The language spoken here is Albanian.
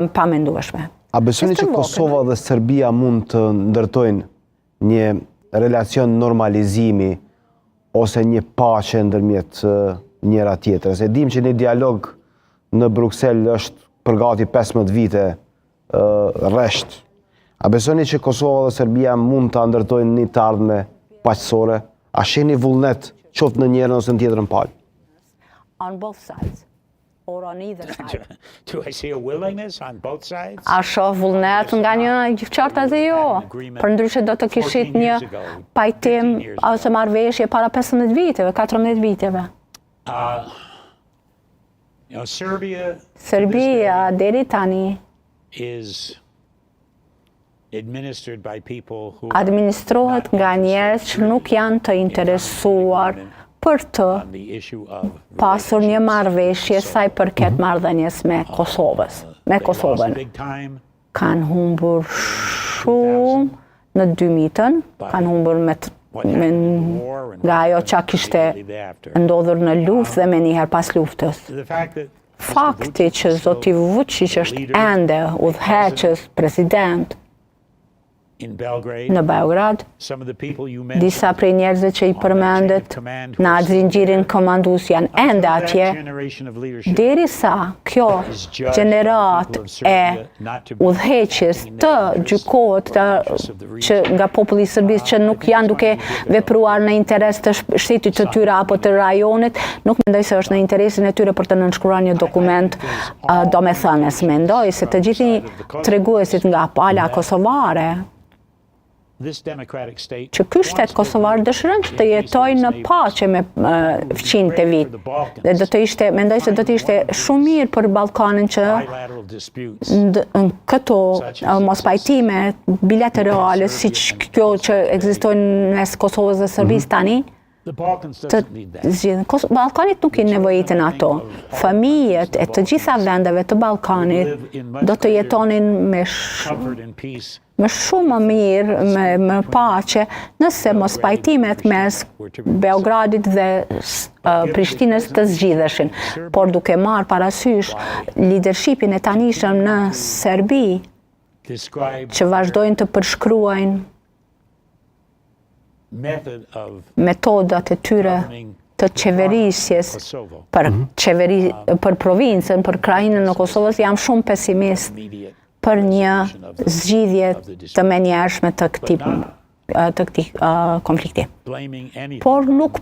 pa mendueshme. A besoni që Kosova dhe Serbia mund të ndërtojnë një relacion normalizimi ose një paqe ndërmjet njëra tjetrës? Se dim që një dialog në Bruxelles është për gati 15 vite rresht. A besoni që Kosova dhe Serbia mund të ndërtojnë një të ardhme paqësore? A shihni vullnet qoftë në njërën ose në tjetrën palë? On both sides. Or on either side. Do I see a willingness on both sides? A shoh vullnet nga njëra qarta dhe jo. Përndryshe do të kishit një pajtim ose marrëveshje para 15 viteve, 14 viteve. Serbia deri tani administrohet nga njerëz që nuk janë të interesuar për të pasur një marrëveshje sa i përket marrëdhënies me Kosovën. Kanë humbur shumë në 2000-ën, kanë humbur nga ajo që kishte ndodhur në luftë dhe me njëherë pas luftës. Fakti që zoti Vučić është ende udhëheqës president në Beograd, disa prej njerëzve që i përmendet në atë zinxhirin komandues janë ende atje, derisa kjo gjenerat e udhëheqjes të gjykohet që nga populli i Serbisë që nuk janë duke vepruar në interes të shtetit të tyre apo të rajonit, nuk mendoj se është në interesin e tyre për të nënshkruar një dokument domethënës. Mendoj se të gjithë treguesit nga pala kosovare që ky shtet kosovar dëshiron që të jetojë në paqe me fqinjtë e vit. Dhe mendoj se do të ishte shumë mirë për Ballkanin që këto mospajtime bilaterale siç kjo që ekzistojnë mes Kosovës dhe Serbisë tani, Ballkanit nuk i nevojitën ato. Fëmijët e të gjitha vendeve të Ballkanit do të jetonin me shumë më mirë, me paqe, nëse mospajtimet mes Beogradit dhe Prishtinës të zgjidheshin. Por duke marrë parasysh leadershipin e tanishëm në Serbi, që vazhdojnë të përshkruajnë metodat e tyre të qeverisjes për provincën, për krainën në Kosovës, jam shumë pesimist për një zgjidhje të menjëhershme të këtij konflikti. Por nuk